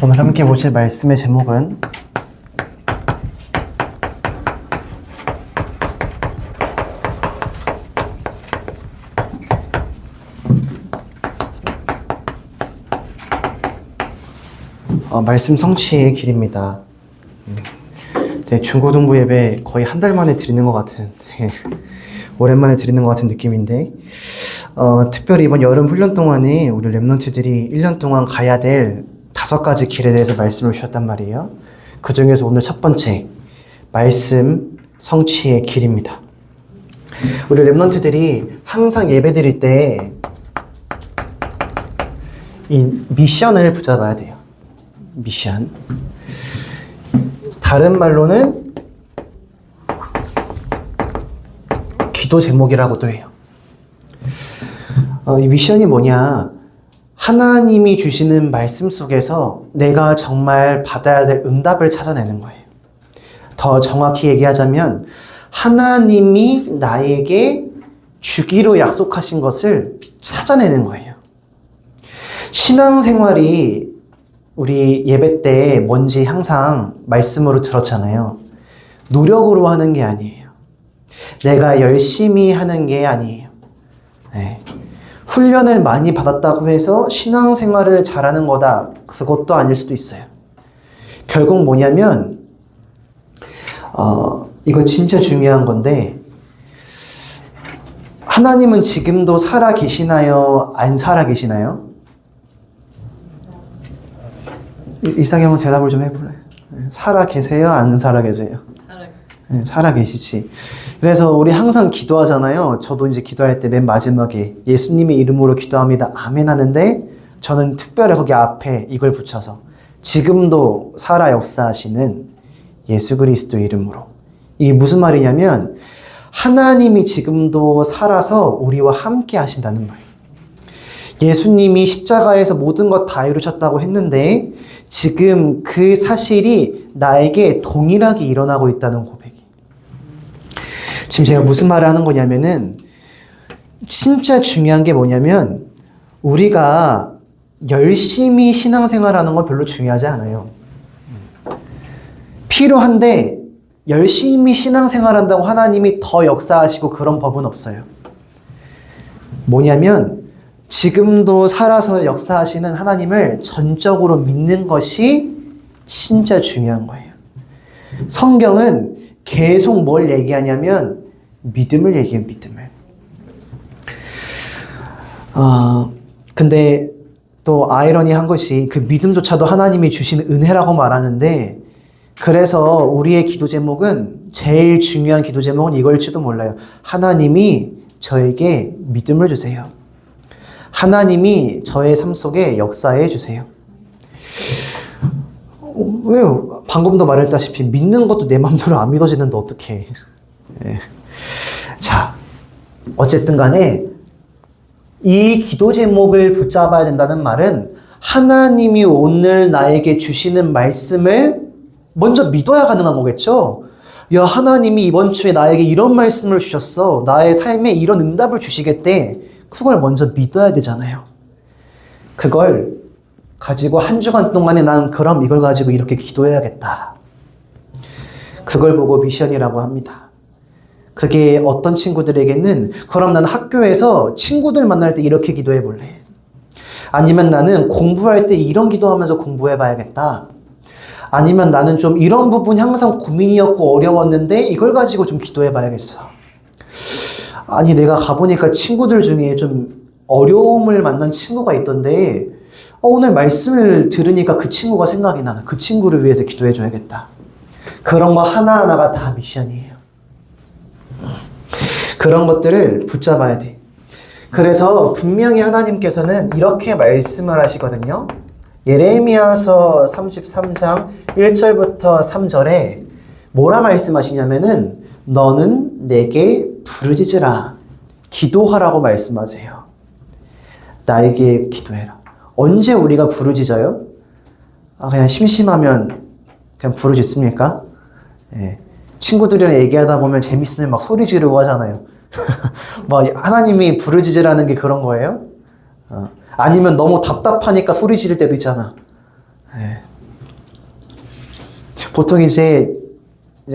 오늘 함께 보실 말씀의 제목은 말씀 성취의 길입니다. 중고등부 예배 거의 한 달 만에 드리는 것 같은, 오랜만에 드리는 것 같은 느낌인데, 특별히 이번 여름 훈련 동안에 우리 랩런트들이 1년 동안 가야 될 5가지 길에 대해서 말씀을 주셨단 말이에요. 그 중에서 오늘 첫 번째, 말씀 성취의 길입니다. 우리 랩런트들이 항상 예배 드릴 때 이 미션을 붙잡아야 돼요. 미션. 다른 말로는 기도 제목이라고도 해요. 이 미션이 뭐냐? 하나님이 주시는 말씀 속에서 내가 정말 받아야 될 응답을 찾아내는 거예요. 더 정확히 얘기하자면 하나님이 나에게 주기로 약속하신 것을 찾아내는 거예요. 신앙생활이 우리 예배 때 뭔지 항상 말씀으로 들었잖아요. 노력으로 하는 게 아니에요. 내가 열심히 하는 게 아니에요. 네. 훈련을 많이 받았다고 해서 신앙생활을 잘하는 거다. 그것도 아닐 수도 있어요. 결국 뭐냐면 이거 진짜 중요한 건데 하나님은 지금도 살아 계시나요? 안 살아 계시나요? 이상하게 한번 대답을 좀 해볼래요? 살아 계세요? 안 살아 계세요? 네, 살아 계시지. 그래서 우리 항상 기도하잖아요. 저도 이제 기도할 때 맨 마지막에 예수님의 이름으로 기도합니다. 아멘 하는데 저는 특별히 거기 앞에 이걸 붙여서 지금도 살아 역사하시는 예수 그리스도 이름으로. 이게 무슨 말이냐면 하나님이 지금도 살아서 우리와 함께 하신다는 말. 예수님이 십자가에서 모든 것 다 이루셨다고 했는데 지금 그 사실이 나에게 동일하게 일어나고 있다는 고백이. 지금 제가 무슨 말을 하는 거냐면은 진짜 중요한 게 뭐냐면 우리가 열심히 신앙생활하는 건 별로 중요하지 않아요. 필요한데 열심히 신앙생활한다고 하나님이 더 역사하시고 그런 법은 없어요. 뭐냐면 지금도 살아서 역사하시는 하나님을 전적으로 믿는 것이 진짜 중요한 거예요. 성경은 계속 뭘 얘기하냐면 믿음을 얘기해요. 믿음을. 근데 또 아이러니한 것이 그 믿음조차도 하나님이 주신 은혜라고 말하는데 그래서 우리의 기도 제목은 제일 중요한 기도 제목은 이걸지도 몰라요. 하나님이 저에게 믿음을 주세요. 하나님이 저의 삶 속에 역사해 주세요. 왜요? 방금도 말했다시피 믿는 것도 내 마음대로 안 믿어지는데 어떡해. 네. 자, 어쨌든 간에 이 기도 제목을 붙잡아야 된다는 말은 하나님이 오늘 나에게 주시는 말씀을 먼저 믿어야 가능한 거겠죠? 야, 하나님이 이번 주에 나에게 이런 말씀을 주셨어. 나의 삶에 이런 응답을 주시겠대. 그걸 먼저 믿어야 되잖아요. 그걸 가지고 한 주간 동안에 난 그럼 이걸 가지고 이렇게 기도해야겠다. 그걸 보고 미션이라고 합니다. 그게 어떤 친구들에게는 그럼 나는 학교에서 친구들 만날 때 이렇게 기도해 볼래. 아니면 나는 공부할 때 이런 기도하면서 공부해 봐야겠다. 아니면 나는 좀 이런 부분이 항상 고민이었고 어려웠는데 이걸 가지고 좀 기도해 봐야겠어. 아니 내가 가보니까 친구들 중에 좀 어려움을 만난 친구가 있던데 오늘 말씀을 들으니까 그 친구가 생각이 나는 그 친구를 위해서 기도해 줘야겠다. 그런 거 하나하나가 다 미션이에요. 그런 것들을 붙잡아야 돼. 그래서 분명히 하나님께서는 이렇게 말씀을 하시거든요. 예레미야서 33장 1절부터 3절에 뭐라 말씀하시냐면은 너는 내게 부르짖으라 기도하라고 말씀하세요. 나에게 기도해라. 언제 우리가 부르짖어요? 그냥 심심하면 그냥 부르짖습니까? 네. 친구들이랑 얘기하다 보면 재밌으면 막 소리 지르고 하잖아요. 막 하나님이 부르짖으라는 게 그런 거예요? 아니면 너무 답답하니까 소리 지를 때도 있잖아. 네. 보통 이제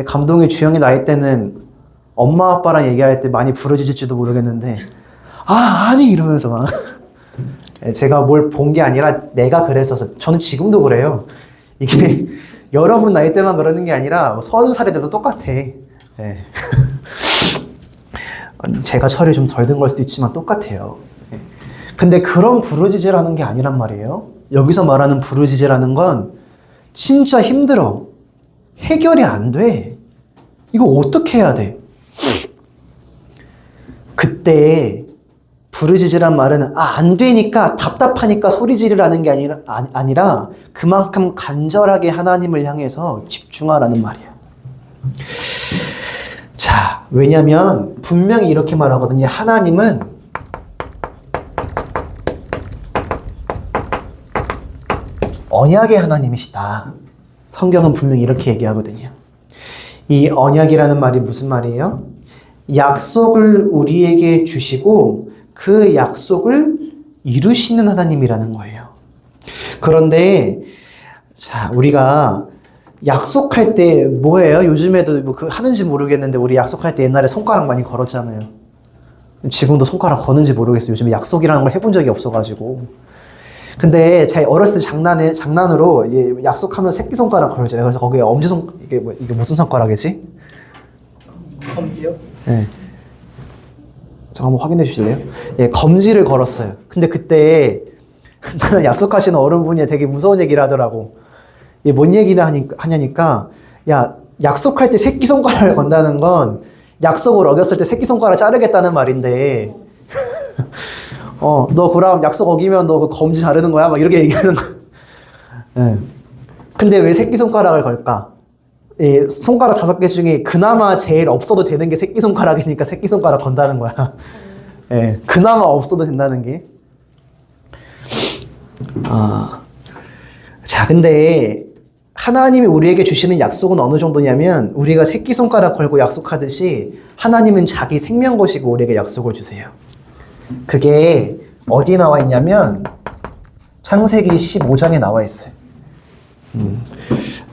감동의 주형이 나이 때는 엄마 아빠랑 얘기할 때 많이 부러지실지도 모르겠는데 아니 이러면서 막 제가 뭘 본 게 아니라 내가 그랬어서 저는 지금도 그래요. 이게 여러분 나이 때만 그러는 게 아니라 30살이 돼도 똑같아. 네. 제가 철이 좀 덜 든 걸 수도 있지만 똑같아요. 네. 근데 그런 부르짖으라는 게 아니란 말이에요. 여기서 말하는 부르짖으라는 건 진짜 힘들어. 해결이 안 돼. 이거 어떻게 해야 돼? 그때 부르짖으란 말은 안 되니까 답답하니까 소리 지르라는 게 아니라 그만큼 간절하게 하나님을 향해서 집중하라는 말이야. 자, 왜냐면 분명히 이렇게 말하거든요. 하나님은 언약의 하나님이시다. 성경은 분명히 이렇게 얘기하거든요. 이 언약이라는 말이 무슨 말이에요? 약속을 우리에게 주시고 그 약속을 이루시는 하나님이라는 거예요. 그런데 자, 우리가 약속할 때 뭐예요? 요즘에도 뭐 하는지 모르겠는데 우리 약속할 때 옛날에 손가락 많이 걸었잖아요. 지금도 손가락 거는지 모르겠어요. 요즘에 약속이라는 걸 해본 적이 없어가지고. 근데 제 어렸을 때 장난으로 이제 약속하면 새끼손가락 걸잖아요. 그래서 거기에 이게 무슨 손가락이지? 검지요? 네. 저 한번 확인해 주실래요? 예, 검지를 걸었어요. 근데 그때 나는 약속하시는 어른분이 되게 무서운 얘기를 하더라고. 이게 뭔 얘기를 하냐니까, 야, 약속할 때 새끼손가락을 건다는 건 약속을 어겼을 때 새끼손가락 자르겠다는 말인데, 너 그럼 약속 어기면 너 그 검지 자르는 거야? 막 이렇게 얘기하는 거야. 예. 근데 왜 새끼손가락을 걸까? 예, 손가락 5개 중에 그나마 제일 없어도 되는 게 새끼손가락이니까 새끼손가락 건다는 거야. 예, 그나마 없어도 된다는 게. 자, 근데 하나님이 우리에게 주시는 약속은 어느 정도냐면 우리가 새끼손가락 걸고 약속하듯이 하나님은 자기 생명 거시고 우리에게 약속을 주세요. 그게 어디 나와 있냐면 창세기 15장에 나와 있어요.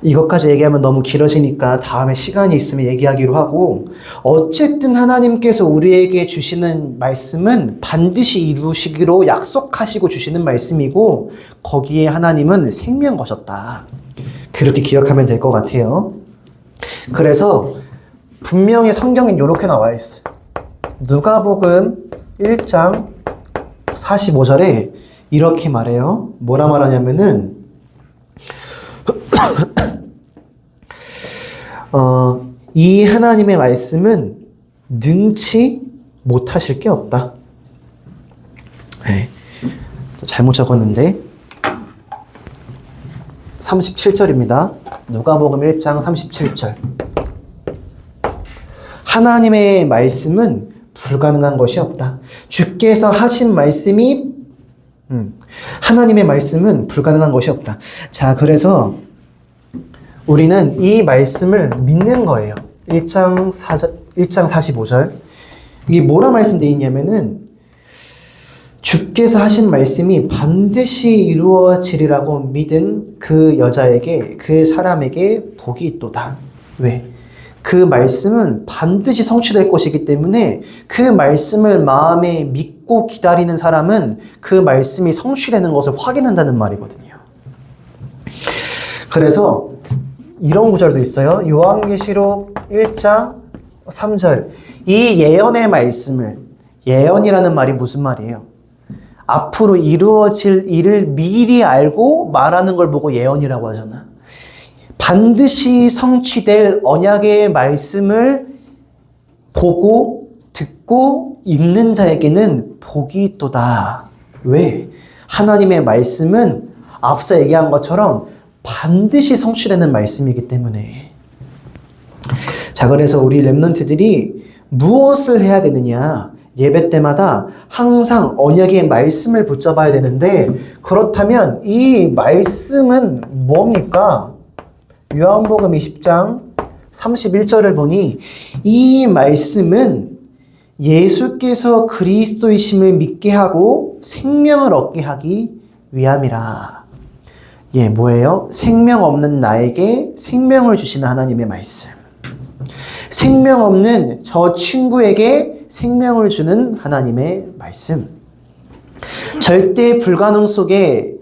이것까지 얘기하면 너무 길어지니까 다음에 시간이 있으면 얘기하기로 하고, 어쨌든 하나님께서 우리에게 주시는 말씀은 반드시 이루시기로 약속하시고 주시는 말씀이고 거기에 하나님은 생명 거셨다. 그렇게 기억하면 될 것 같아요. 그래서 분명히 성경엔 이렇게 나와 있어요. 누가복음 1장 45절에 이렇게 말해요. 뭐라 말하냐면은 이 하나님의 말씀은 능치 못하실 게 없다. 네. 잘못 적었는데 37절입니다. 누가복음 1장 37절. 하나님의 말씀은 불가능한 것이 없다. 주께서 하신 말씀이 하나님의 말씀은 불가능한 것이 없다. 자, 그래서 우리는 이 말씀을 믿는 거예요. 1장 45절. 이게 뭐라 말씀되어 있냐면은 주께서 하신 말씀이 반드시 이루어지리라고 믿은 그 여자에게, 그 사람에게 복이 있도다. 왜? 그 말씀은 반드시 성취될 것이기 때문에 그 말씀을 마음에 믿고 기다리는 사람은 그 말씀이 성취되는 것을 확인한다는 말이거든요. 그래서 이런 구절도 있어요. 요한계시록 1장 3절. 이 예언의 말씀을, 예언이라는 말이 무슨 말이에요? 앞으로 이루어질 일을 미리 알고 말하는 걸 보고 예언이라고 하잖아. 반드시 성취될 언약의 말씀을 보고 듣고 읽는 자에게는 복이 있도다. 왜? 하나님의 말씀은 앞서 얘기한 것처럼 반드시 성취되는 말씀이기 때문에. 자, 그래서 우리 렘넌트들이 무엇을 해야 되느냐? 예배 때마다 항상 언약의 말씀을 붙잡아야 되는데, 그렇다면 이 말씀은 뭡니까? 요한복음 20장 31절을 보니 이 말씀은 예수께서 그리스도이심을 믿게 하고 생명을 얻게 하기 위함이라. 예, 뭐예요? 생명 없는 나에게 생명을 주시는 하나님의 말씀. 생명 없는 저 친구에게 생명을 주는 하나님의 말씀. 절대 불가능 속에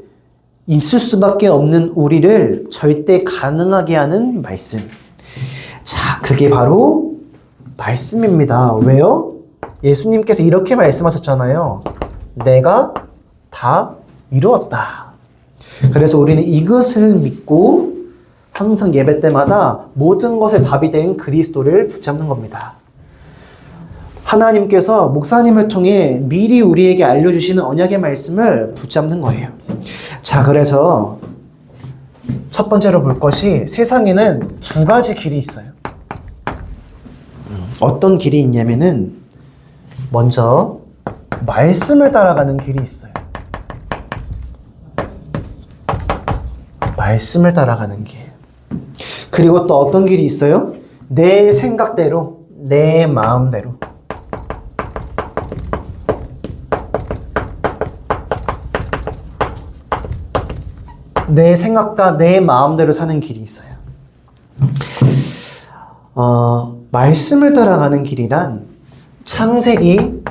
있을 수밖에 없는 우리를 절대 가능하게 하는 말씀. 자, 그게 바로 말씀입니다. 왜요? 예수님께서 이렇게 말씀하셨잖아요. 내가 다 이루었다. 그래서 우리는 이것을 믿고 항상 예배 때마다 모든 것의 답이 된 그리스도를 붙잡는 겁니다. 하나님께서 목사님을 통해 미리 우리에게 알려주시는 언약의 말씀을 붙잡는 거예요. 자, 그래서 첫 번째로 볼 것이 세상에는 두 가지 길이 있어요. 어떤 길이 있냐면은 먼저 말씀을 따라가는 길이 있어요. 말씀을 따라가는 길. 그리고 또 어떤 길이 있어요? 내 생각대로, 내 마음대로. 내 생각과 내 마음대로 사는 길이 있어요. 말씀을 따라가는 길이란 창세기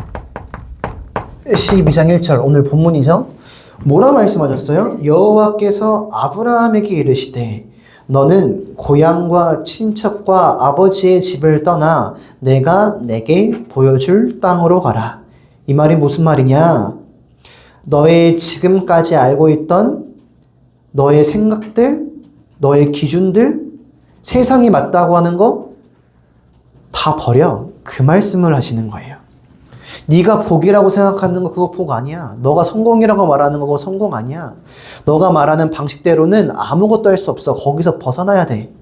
12장 1절, 오늘 본문이죠. 뭐라 말씀하셨어요? 여호와께서 아브라함에게 이르시되 너는 고향과 친척과 아버지의 집을 떠나 내가 내게 보여줄 땅으로 가라. 이 말이 무슨 말이냐? 너의 지금까지 알고 있던 너의 생각들, 너의 기준들, 세상이 맞다고 하는 거 다 버려. 그 말씀을 하시는 거예요. 네가 복이라고 생각하는 거 그거 복 아니야. 너가 성공이라고 말하는 거 그거 성공 아니야. 너가 말하는 방식대로는 아무것도 할 수 없어. 거기서 벗어나야 돼.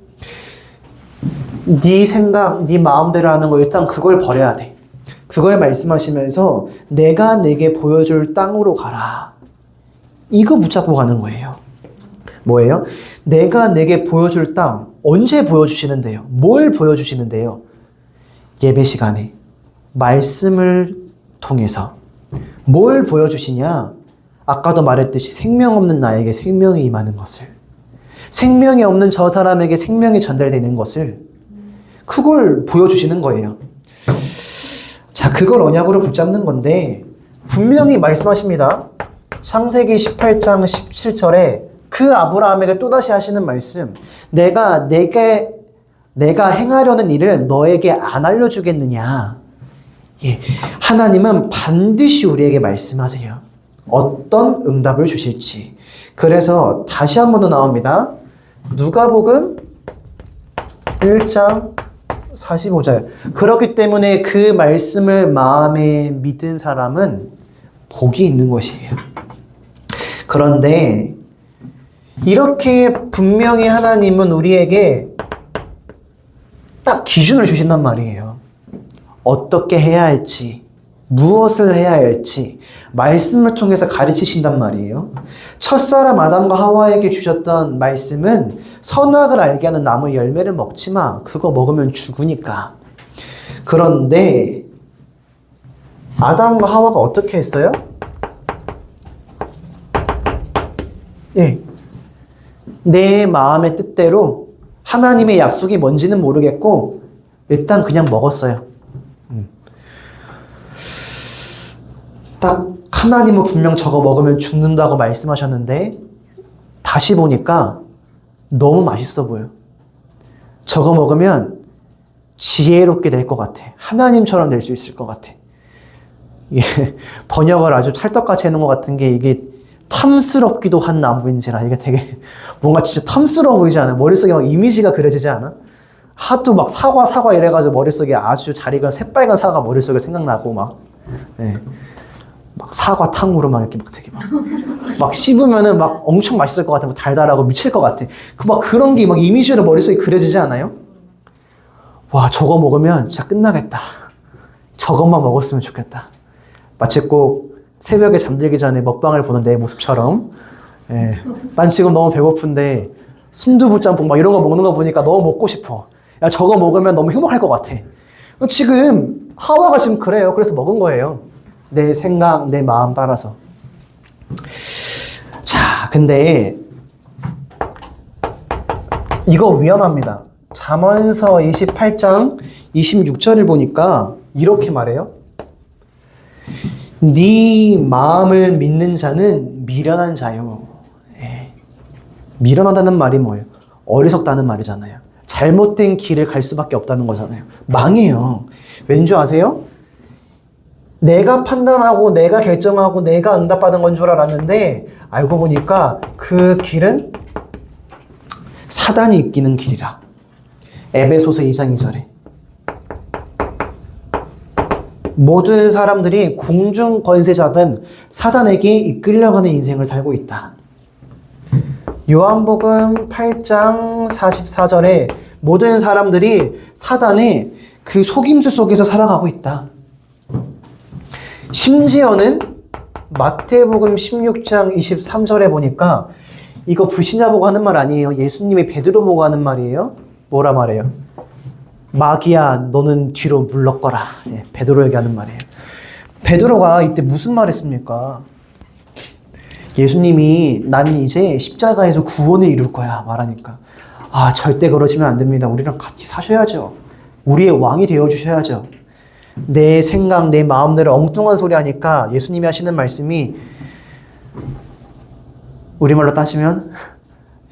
네 생각, 네 마음대로 하는 거 일단 그걸 버려야 돼. 그걸 말씀하시면서 내가 내게 보여줄 땅으로 가라. 이거 붙잡고 가는 거예요. 뭐예요? 내가 내게 보여줄 땅 언제 보여주시는데요? 뭘 보여주시는데요? 예배 시간에 말씀을 통해서 뭘 보여주시냐? 아까도 말했듯이 생명 없는 나에게 생명이 임하는 것을, 생명이 없는 저 사람에게 생명이 전달되는 것을, 그걸 보여주시는 거예요. 자, 그걸 언약으로 붙잡는 건데 분명히 말씀하십니다. 창세기 18장 17절에 그 아브라함에게 또다시 하시는 말씀, 내가 행하려는 일을 너에게 안 알려주겠느냐. 예, 하나님은 반드시 우리에게 말씀하세요. 어떤 응답을 주실지. 그래서 다시 한 번 더 나옵니다. 누가복음 1장 45절. 그렇기 때문에 그 말씀을 마음에 믿은 사람은 복이 있는 것이에요. 그런데 이렇게 분명히 하나님은 우리에게 딱 기준을 주신단 말이에요. 어떻게 해야 할지, 무엇을 해야 할지 말씀을 통해서 가르치신단 말이에요. 첫사람 아담과 하와에게 주셨던 말씀은 선악을 알게 하는 나무 열매를 먹지 마. 그거 먹으면 죽으니까. 그런데 아담과 하와가 어떻게 했어요? 예. 내 마음의 뜻대로 하나님의 약속이 뭔지는 모르겠고 일단 그냥 먹었어요. 딱 하나님은 분명 저거 먹으면 죽는다고 말씀하셨는데 다시 보니까 너무 맛있어 보여. 저거 먹으면 지혜롭게 될 것 같아. 하나님처럼 될 수 있을 것 같아. 이게 번역을 아주 찰떡같이 해놓은 것 같은 게 이게 탐스럽기도 한 나무인지라 이게 되게 뭔가 진짜 탐스러워 보이지 않아요? 머릿속에 막 이미지가 그려지지 않아? 하도 막 사과 이래가지고 머릿속에 아주 잘 익은 새빨간 사과 머릿속에 생각나고 막, 네. 막 사과탕으로 막 이렇게 막 되게 막 씹으면은 막 엄청 맛있을 것 같아. 막 달달하고 미칠 것 같아. 막 그런 게 막 이미지로 머릿속에 그려지지 않아요? 와, 저거 먹으면 진짜 끝나겠다. 저것만 먹었으면 좋겠다. 마치 꼭 새벽에 잠들기 전에 먹방을 보는 내 모습처럼, 예. 난 지금 너무 배고픈데 순두부 짬뽕 막 이런 거 먹는 거 보니까 너무 먹고 싶어. 야, 저거 먹으면 너무 행복할 것 같아. 지금 하와가 지금 그래요. 그래서 먹은 거예요. 내 생각, 내 마음 따라서. 자, 근데 이거 위험합니다. 잠언서 28장 26절을 보니까 이렇게 말해요. 네 마음을 믿는 자는 미련한 자요. 미련하다는 말이 뭐예요? 어리석다는 말이잖아요. 잘못된 길을 갈 수밖에 없다는 거잖아요. 망해요. 왠지 아세요? 내가 판단하고 내가 결정하고 내가 응답받은 건 줄 알았는데 알고 보니까 그 길은 사단이 이끄는 길이라. 에베소서 2장 2절에 모든 사람들이 공중 권세 잡은 사단에게 이끌려가는 인생을 살고 있다. 요한복음 8장 44절에 모든 사람들이 사단의 그 속임수 속에서 살아가고 있다. 심지어는 마태복음 16장 23절에 보니까 이거 불신자 보고 하는 말 아니에요. 예수님이 베드로 보고 하는 말이에요. 뭐라 말해요? 마귀야 너는 뒤로 물러거라. 베드로에게 하는 말이에요. 베드로가 이때 무슨 말 했습니까? 예수님이 나는 이제 십자가에서 구원을 이룰 거야 말하니까 아 절대 그러시면 안 됩니다. 우리랑 같이 사셔야죠. 우리의 왕이 되어주셔야죠. 내 생각 내 마음대로 엉뚱한 소리 하니까 예수님이 하시는 말씀이 우리말로 따지면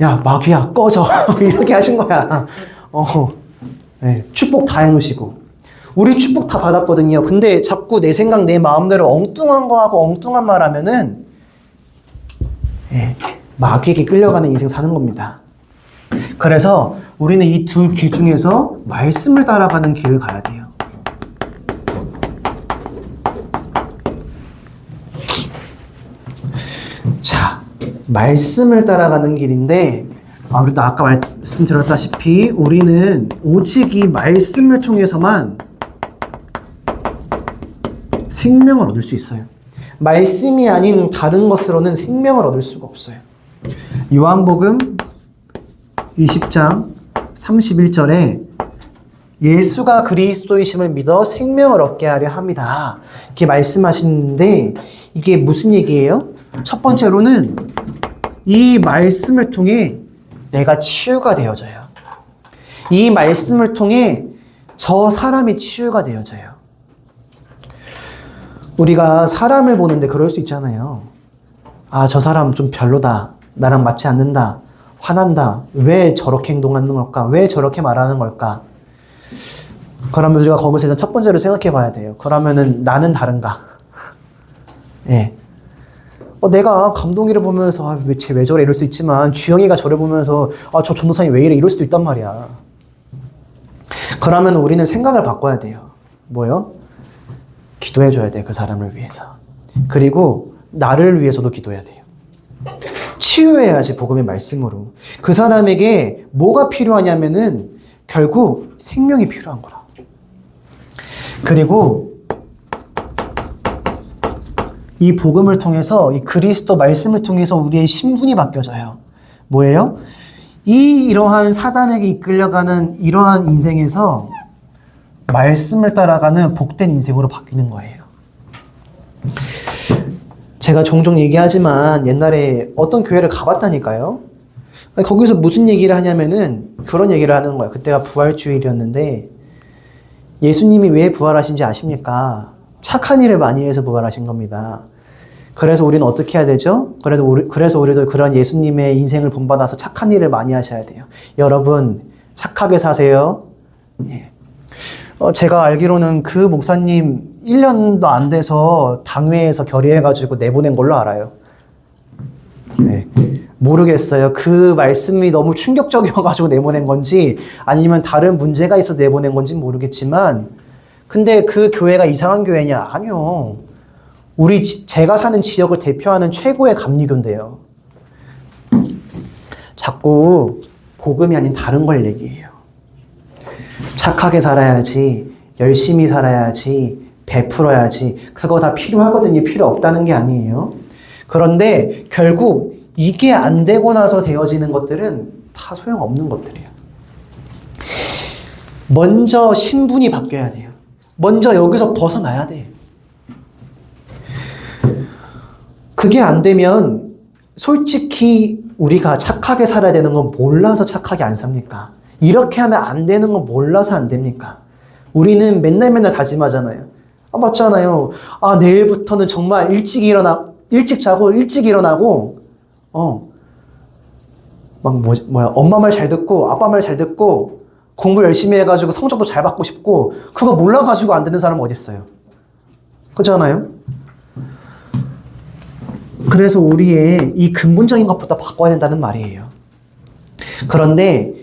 야 마귀야 꺼져 이렇게 하신 거야. 네, 축복 다 해놓으시고 우리 축복 다 받았거든요. 근데 자꾸 내 생각 내 마음대로 엉뚱한 거 하고 엉뚱한 말 하면은 마귀에게 끌려가는 인생 사는 겁니다. 그래서 우리는 이 두 길 중에서 말씀을 따라가는 길을 가야 돼요. 자, 말씀을 따라가는 길인데 우리도 아까 말씀드렸다시피 우리는 오직 이 말씀을 통해서만 생명을 얻을 수 있어요. 말씀이 아닌 다른 것으로는 생명을 얻을 수가 없어요. 요한복음 20장 31절에 예수가 그리스도이심을 믿어 생명을 얻게 하려 합니다. 이렇게 말씀하시는데 이게 무슨 얘기예요? 첫 번째로는 이 말씀을 통해 내가 치유가 되어져요. 이 말씀을 통해 저 사람이 치유가 되어져요. 우리가 사람을 보는데 그럴 수 있잖아요. 아, 저 사람 좀 별로다. 나랑 맞지 않는다. 화난다. 왜 저렇게 행동하는 걸까? 왜 저렇게 말하는 걸까? 그러면 우리가 거기서 첫 번째로 생각해 봐야 돼요. 그러면은 나는 다른가? 예. 내가 감독이를 보면서 왜 저래 이럴 수 있지만 주영이가 저를 보면서 저 전도사님 왜 이래 이럴 수도 있단 말이야. 그러면 우리는 생각을 바꿔야 돼요. 뭐요? 기도해 줘야 돼. 그 사람을 위해서. 그리고 나를 위해서도 기도해야 돼요. 치유해야지 복음의 말씀으로. 그 사람에게 뭐가 필요하냐면은 결국 생명이 필요한 거라. 그리고 이 복음을 통해서 이 그리스도 말씀을 통해서 우리의 신분이 바뀌어져요. 뭐예요? 이러한 사단에게 이끌려가는 이러한 인생에서 말씀을 따라가는 복된 인생으로 바뀌는 거예요. 제가 종종 얘기하지만 옛날에 어떤 교회를 가봤다니까요. 거기서 무슨 얘기를 하냐면은 그런 얘기를 하는 거예요. 그때가 부활주일이었는데 예수님이 왜 부활하신지 아십니까? 착한 일을 많이 해서 부활하신 겁니다. 그래서 우리는 어떻게 해야 되죠? 그래서 우리도 그런 예수님의 인생을 본받아서 착한 일을 많이 하셔야 돼요. 여러분 착하게 사세요. 예. 제가 알기로는 그 목사님 1년도 안 돼서 당회에서 결의해가지고 내보낸 걸로 알아요. 네. 모르겠어요. 그 말씀이 너무 충격적이어가지고 내보낸 건지 아니면 다른 문제가 있어서 내보낸 건지 모르겠지만 근데 그 교회가 이상한 교회냐? 아니요. 제가 사는 지역을 대표하는 최고의 감리교인데요. 자꾸 복음이 아닌 다른 걸 얘기해요. 착하게 살아야지, 열심히 살아야지, 베풀어야지. 그거 다 필요하거든요. 필요 없다는 게 아니에요. 그런데 결국 이게 안 되고 나서 되어지는 것들은 다 소용없는 것들이에요. 먼저 신분이 바뀌어야 돼요. 먼저 여기서 벗어나야 돼. 그게 안 되면 솔직히 우리가 착하게 살아야 되는 건 몰라서 착하게 안 삽니까? 이렇게 하면 안 되는 건 몰라서 안 됩니까? 우리는 맨날 다짐하잖아요. 아, 맞잖아요. 아, 내일부터는 정말 일찍 자고, 일찍 일어나고, 엄마 말 잘 듣고, 아빠 말 잘 듣고, 공부 열심히 해가지고 성적도 잘 받고 싶고, 그거 몰라가지고 안 되는 사람은 어딨어요? 그렇잖아요? 그래서 우리의 이 근본적인 것부터 바꿔야 된다는 말이에요. 그런데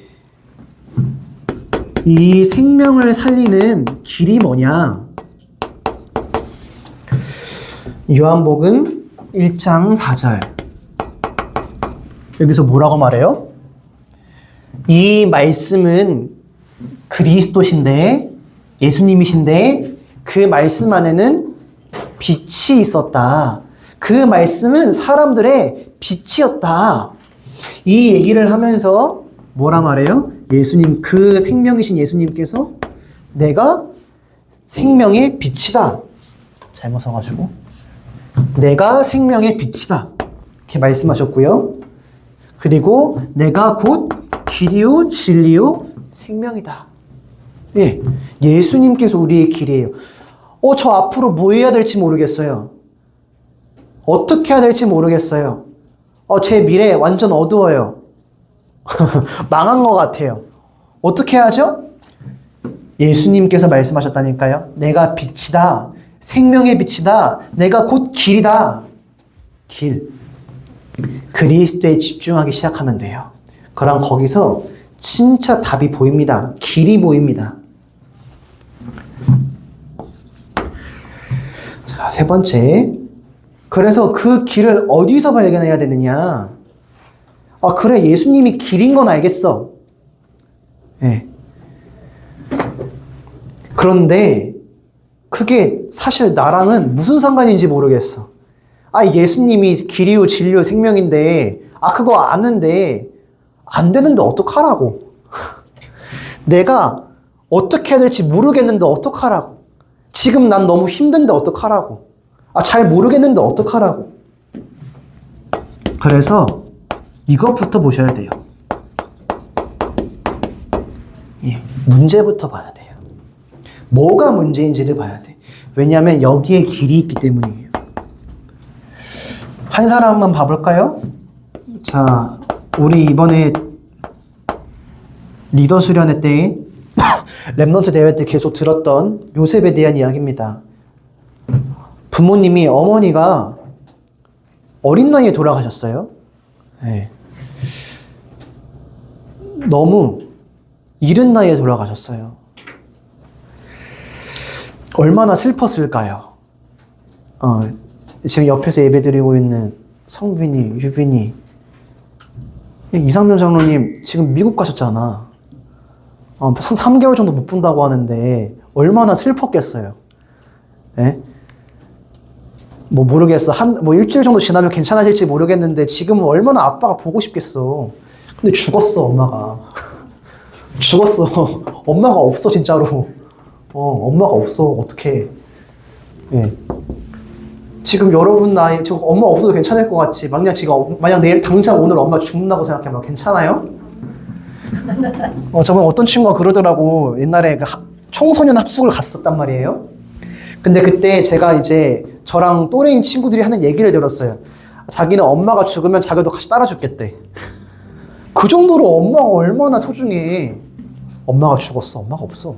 이 생명을 살리는 길이 뭐냐? 요한복음 1장 4절. 여기서 뭐라고 말해요? 이 말씀은 그리스도신데, 예수님이신데, 그 말씀 안에는 빛이 있었다. 그 말씀은 사람들의 빛이었다. 이 얘기를 하면서 뭐라 말해요? 예수님, 그 생명이신 예수님께서 내가 생명의 빛이다. 잘못 써가지고. 내가 생명의 빛이다. 이렇게 말씀하셨고요. 그리고 내가 곧 길이요, 진리요, 생명이다. 예, 예수님께서 우리의 길이에요. 저 앞으로 뭐 해야 될지 모르겠어요. 어떻게 해야 될지 모르겠어요. 제 미래 완전 어두워요. 망한 것 같아요. 어떻게 해야죠? 예수님께서 말씀하셨다니까요. 내가 빛이다. 생명의 빛이다. 내가 곧 길이다. 길. 그리스도에 집중하기 시작하면 돼요. 그럼 거기서 진짜 답이 보입니다. 길이 보입니다. 자, 세 번째. 그래서 그 길을 어디서 발견해야 되느냐? 그래, 예수님이 길인 건 알겠어. 네. 그런데 그게 사실 나랑은 무슨 상관인지 모르겠어. 예수님이 길이요, 진리요, 생명인데, 그거 아는데, 안 되는데 어떡하라고. 내가 어떻게 해야 될지 모르겠는데 어떡하라고. 지금 난 너무 힘든데 어떡하라고. 잘 모르겠는데 어떡하라고. 그래서 이것부터 보셔야 돼요. 예, 문제부터 봐야 돼요. 뭐가 문제인지를 봐야 돼. 왜냐하면 여기에 길이 있기 때문이에요. 한 사람만 봐볼까요? 자, 우리 이번에 리더 수련회 때 랩넌트 대회 때 계속 들었던 요셉에 대한 이야기입니다. 부모님이, 어머니가 어린 나이에 돌아가셨어요. 네. 너무 이른 나이에 돌아가셨어요. 얼마나 슬펐을까요? 지금 옆에서 예배드리고 있는 성빈이, 유빈이, 이상면 장로님 지금 미국 가셨잖아. 3개월 정도 못 본다고 하는데 얼마나 슬펐겠어요. 네? 모르겠어. 일주일 정도 지나면 괜찮아질지 모르겠는데 지금은 얼마나 아빠가 보고 싶겠어. 근데 죽었어, 엄마가. 죽었어. 엄마가 없어, 진짜로. 엄마가 없어. 어떡해. 예. 지금 여러분 나이, 지금 엄마 없어도 괜찮을 것 같지? 만약 내일 당장 오늘 엄마 죽는다고 생각해봐. 괜찮아요? 저번에 어떤 친구가 그러더라고. 옛날에 청소년 합숙을 갔었단 말이에요. 근데 그때 제가 이제 저랑 또래인 친구들이 하는 얘기를 들었어요. 자기는 엄마가 죽으면 자기도 같이 따라 죽겠대. 그 정도로 엄마가 얼마나 소중해. 엄마가 죽었어. 엄마가 없어.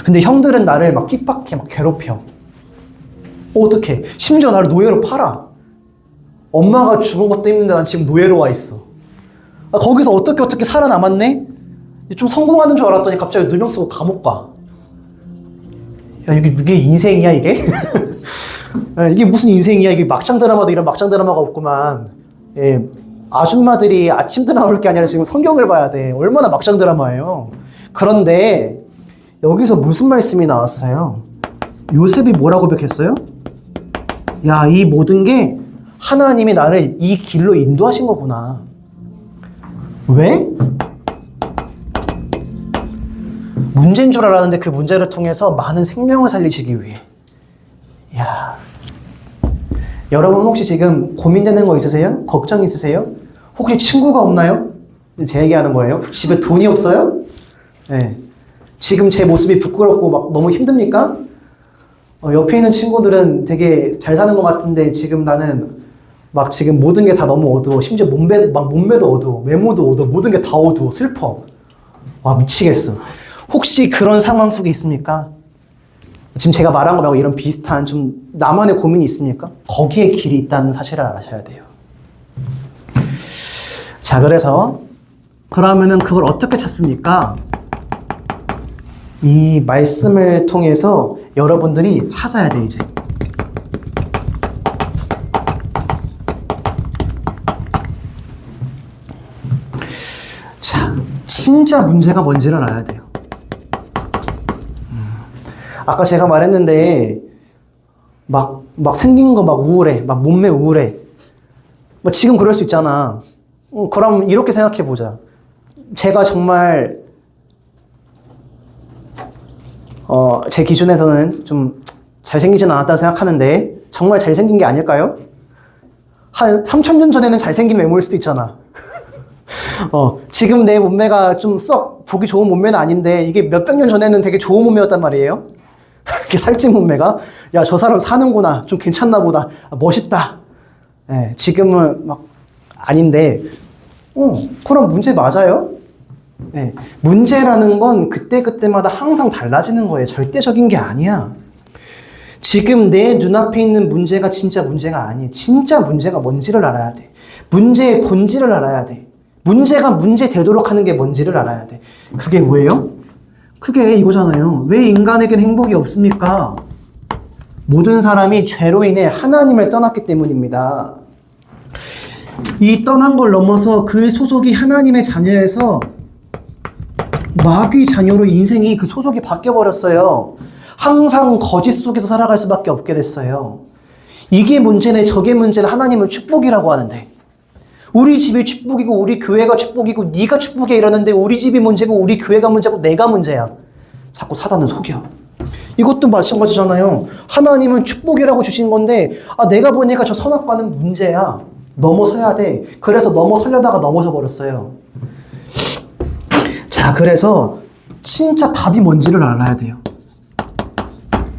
근데 형들은 나를 막 핍박해, 막 괴롭혀. 어떡해. 심지어 나를 노예로 팔아. 엄마가 죽은 것도 힘든데 난 지금 노예로 와 있어. 거기서 어떻게 살아남았네? 좀 성공하는 줄 알았더니 갑자기 누명 쓰고 감옥 가. 야, 이게 인생이야, 이게? 이게 무슨 인생이야? 이게 막장 드라마도 이런 막장 드라마가 없구만. 예, 아줌마들이 아침 드라마 볼 게 아니라 지금 성경을 봐야 돼. 얼마나 막장 드라마예요. 그런데 여기서 무슨 말씀이 나왔어요? 요셉이 뭐라고 고백했어요? 야, 이 모든 게 하나님이 나를 이 길로 인도하신 거구나. 왜? 문제인 줄 알았는데 그 문제를 통해서 많은 생명을 살리시기 위해. 야, 여러분 혹시 지금 고민되는 거 있으세요? 걱정 있으세요? 혹시 친구가 없나요? 제 얘기하는 거예요. 집에 돈이 없어요? 네. 지금 제 모습이 부끄럽고 막 너무 힘듭니까? 옆에 있는 친구들은 되게 잘 사는 것 같은데 지금 나는 막 지금 모든 게 다 너무 어두워. 심지어 몸매도 어두워. 외모도 어두워. 모든 게 다 어두워. 슬퍼. 와, 미치겠어. 혹시 그런 상황 속에 있습니까? 지금 제가 말한 거 말고 이런 비슷한 좀 나만의 고민이 있습니까? 거기에 길이 있다는 사실을 아셔야 돼요. 자, 그래서 그러면은 그걸 어떻게 찾습니까? 이 말씀을 통해서 여러분들이 찾아야 돼, 이제. 자, 진짜 문제가 뭔지를 알아야 돼요. 아까 제가 말했는데, 막 생긴 거 막 우울해. 막 몸매 우울해. 뭐 지금 그럴 수 있잖아. 그럼 이렇게 생각해 보자. 제가 정말, 제 기준에서는 좀 잘생기진 않았다고 생각하는데, 정말 잘생긴 게 아닐까요? 한 3,000년 전에는 잘생긴 외모일 수도 있잖아. 지금 내 몸매가 좀 썩 보기 좋은 몸매는 아닌데, 이게 몇백 년 전에는 되게 좋은 몸매였단 말이에요. 이렇게 살찐 몸매가, 야, 저 사람 사는구나. 좀 괜찮나 보다. 아, 멋있다. 예, 지금은 막 아닌데, 그럼 문제 맞아요? 예, 문제라는 건 그때그때마다 항상 달라지는 거예요. 절대적인 게 아니야. 지금 내 눈앞에 있는 문제가 진짜 문제가 아니에요. 진짜 문제가 뭔지를 알아야 돼. 문제의 본질을 알아야 돼. 문제가 문제 되도록 하는 게 뭔지를 알아야 돼. 그게 뭐예요? 그게 이거잖아요. 왜 인간에겐 행복이 없습니까? 모든 사람이 죄로 인해 하나님을 떠났기 때문입니다. 이 떠난 걸 넘어서 그 소속이 하나님의 자녀에서 마귀 자녀로 인생이 그 소속이 바뀌어버렸어요. 항상 거짓 속에서 살아갈 수밖에 없게 됐어요. 이게 문제네, 저게 문제네. 하나님은 축복이라고 하는데, 우리 집이 축복이고 우리 교회가 축복이고 네가 축복이야 이러는데 우리 집이 문제고 우리 교회가 문제고 내가 문제야. 자꾸 사단은 속여. 이것도 마찬가지잖아요. 하나님은 축복이라고 주신 건데, 아, 내가 보니까 저 선악과는 문제야. 넘어서야 돼. 그래서 넘어서려다가 넘어져 버렸어요. 자, 그래서 진짜 답이 뭔지를 알아야 돼요.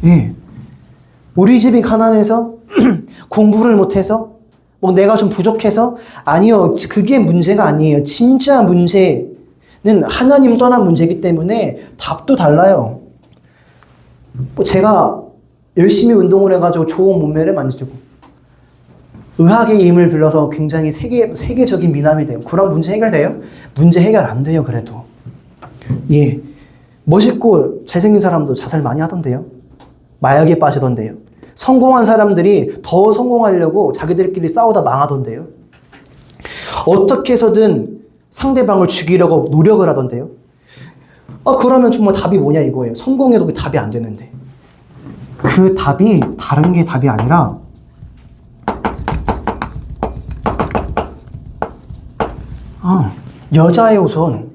예. 우리 집이 가난해서 공부를 못해서 뭐 내가 좀 부족해서 아니요. 그게 문제가 아니에요. 진짜 문제는 하나님 떠난 문제이기 때문에 답도 달라요. 뭐 제가 열심히 운동을 해가지고 좋은 몸매를 만들고 의학의 힘을 빌려서 굉장히 세계적인 미남이 돼요. 그런 문제 해결돼요? 문제 해결 안 돼요. 그래도. 예. 멋있고 잘생긴 사람도 자살 많이 하던데요. 마약에 빠지던데요. 성공한 사람들이 더 성공하려고 자기들끼리 싸우다 망하던데요. 어떻게 해서든 상대방을 죽이려고 노력을 하던데요. 그러면 정말 답이 뭐냐 이거예요. 성공해도 그 답이 안 되는데. 그 답이 다른 게 답이 아니라 여자의 우선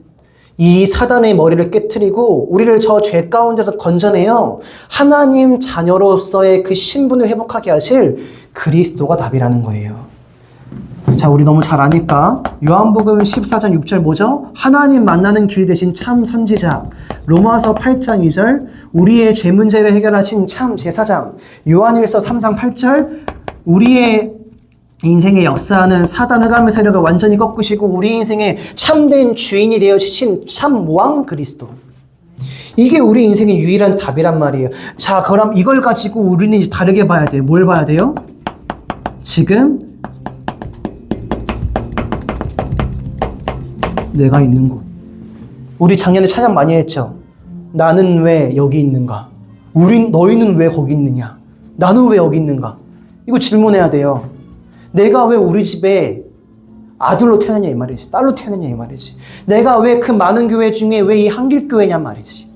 이 사단의 머리를 깨트리고 우리를 저 죄 가운데서 건져내요. 하나님 자녀로서의 그 신분을 회복하게 하실 그리스도가 답이라는 거예요. 자, 우리 너무 잘 아니까 요한복음 14장 6절 뭐죠? 하나님 만나는 길 대신 참 선지자. 로마서 8장 2절 우리의 죄 문제를 해결하신 참 제사장. 요한일서 3장 8절 우리의 인생의 역사하는 사단 흑암의 세력을 완전히 꺾으시고 우리 인생의 참된 주인이 되어주신 참 왕 그리스도. 이게 우리 인생의 유일한 답이란 말이에요. 자, 그럼 이걸 가지고 우리는 이제 다르게 봐야 돼요. 뭘 봐야 돼요? 지금 내가 있는 곳. 우리 작년에 찬양 많이 했죠. 나는 왜 여기 있는가? 너희는 왜 거기 있느냐? 나는 왜 여기 있는가? 이거 질문해야 돼요. 내가 왜 우리 집에 아들로 태어났냐 이 말이지. 딸로 태어났냐 이 말이지. 내가 왜 그 많은 교회 중에 왜 이 한길교회냐 말이지.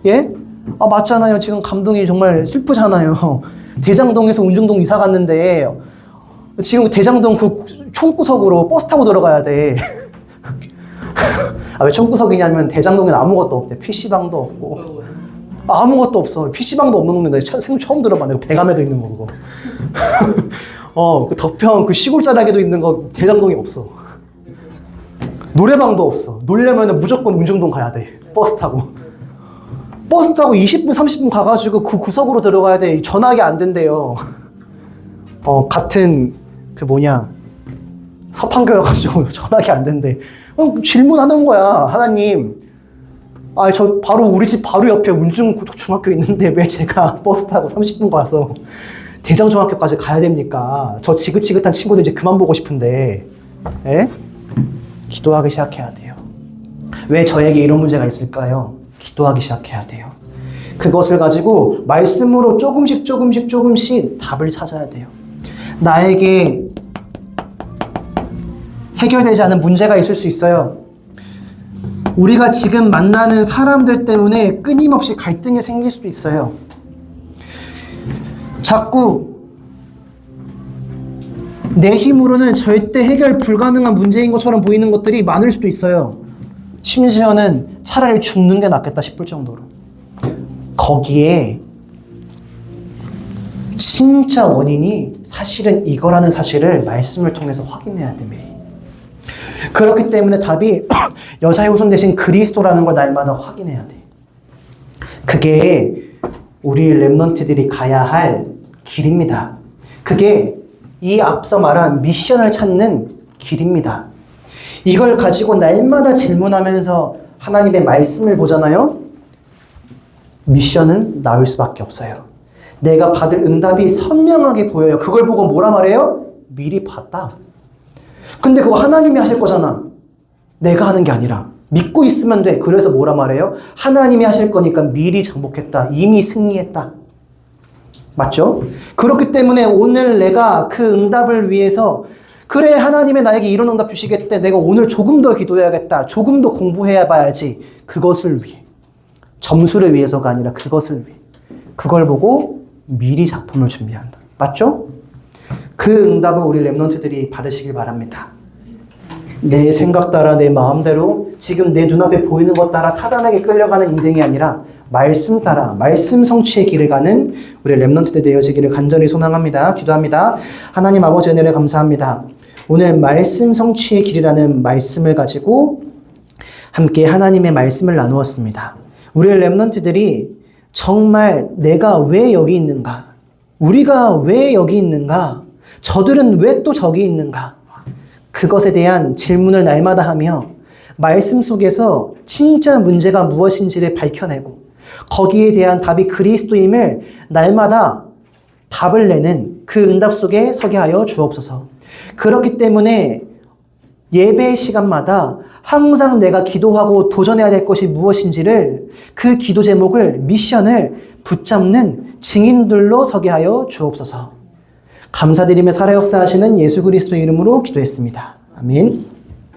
예? 맞잖아요. 지금 감동이 정말 슬프잖아요. 대장동에서 운정동 이사 갔는데 지금 대장동 그 총구석으로 버스 타고 들어가야 돼. 왜 총구석이냐면 대장동엔 아무것도 없대. PC방도 없고 아무것도 없어. PC방도 없는 동네 나 처음 들어봐. 내가 배감에도 있는 거 그거. 그 덕평 그 시골 자락에도 있는 거 대장동이 없어. 노래방도 없어. 놀려면 무조건 운정동 가야 돼. 버스 타고. 버스 타고 20분, 30분 가가지고 그 구석으로 들어가야 돼. 전화기 안 된대요. 같은 서판교여가지고 전화기 안 된대. 질문하는 거야. 하나님, 저 바로 우리 집 바로 옆에 운중중학교 있는데 왜 제가 버스 타고 30분 가서 대장중학교까지 가야 됩니까? 저 지긋지긋한 친구들 이제 그만 보고 싶은데. 에? 기도하기 시작해야 돼요. 왜 저에게 이런 문제가 있을까요? 기도하기 시작해야 돼요. 그것을 가지고 말씀으로 조금씩 답을 찾아야 돼요. 나에게 해결되지 않은 문제가 있을 수 있어요. 우리가 지금 만나는 사람들 때문에 끊임없이 갈등이 생길 수도 있어요. 자꾸 내 힘으로는 절대 해결 불가능한 문제인 것처럼 보이는 것들이 많을 수도 있어요. 심지어는 차라리 죽는 게 낫겠다 싶을 정도로. 거기에 진짜 원인이 사실은 이거라는 사실을 말씀을 통해서 확인해야 됩니다. 그렇기 때문에 답이 여자의 후손 대신 그리스도라는 걸 날마다 확인해야 돼. 그게 우리 렘넌트들이 가야 할 길입니다. 그게 이 앞서 말한 미션을 찾는 길입니다. 이걸 가지고 날마다 질문하면서 하나님의 말씀을 보잖아요. 미션은 나올 수밖에 없어요. 내가 받을 응답이 선명하게 보여요. 그걸 보고 뭐라 말해요? 미리 봤다. 근데 그거 하나님이 하실 거잖아. 내가 하는 게 아니라. 믿고 있으면 돼. 그래서 뭐라 말해요? 하나님이 하실 거니까 미리 정복했다. 이미 승리했다. 맞죠? 그렇기 때문에 오늘 내가 그 응답을 위해서 그래 하나님의 나에게 이런 응답 주시겠대. 내가 오늘 조금 더 기도해야겠다. 조금 더 공부해 봐야지. 그것을 위해. 점수를 위해서가 아니라 그것을 위해. 그걸 보고 미리 작품을 준비한다. 맞죠? 그 응답은 우리 렘넌트들이 받으시길 바랍니다. 내 생각 따라 내 마음대로 지금 내 눈앞에 보이는 것 따라 사단에게 끌려가는 인생이 아니라 말씀 따라 말씀 성취의 길을 가는 우리 렘넌트들 되어지기를 간절히 소망합니다. 기도합니다. 하나님 아버지 은혜를 감사합니다. 오늘 말씀 성취의 길이라는 말씀을 가지고 함께 하나님의 말씀을 나누었습니다. 우리 렘넌트들이 정말 내가 왜 여기 있는가? 우리가 왜 여기 있는가? 저들은 왜 또 저기 있는가? 그것에 대한 질문을 날마다 하며 말씀 속에서 진짜 문제가 무엇인지를 밝혀내고 거기에 대한 답이 그리스도임을 날마다 답을 내는 그 응답 속에 서게 하여 주옵소서. 그렇기 때문에 예배 시간마다 항상 내가 기도하고 도전해야 될 것이 무엇인지를 그 기도 제목을 미션을 붙잡는 증인들로 서게 하여 주옵소서. 감사드리며 살아 역사하시는 예수 그리스도의 이름으로 기도했습니다. 아멘.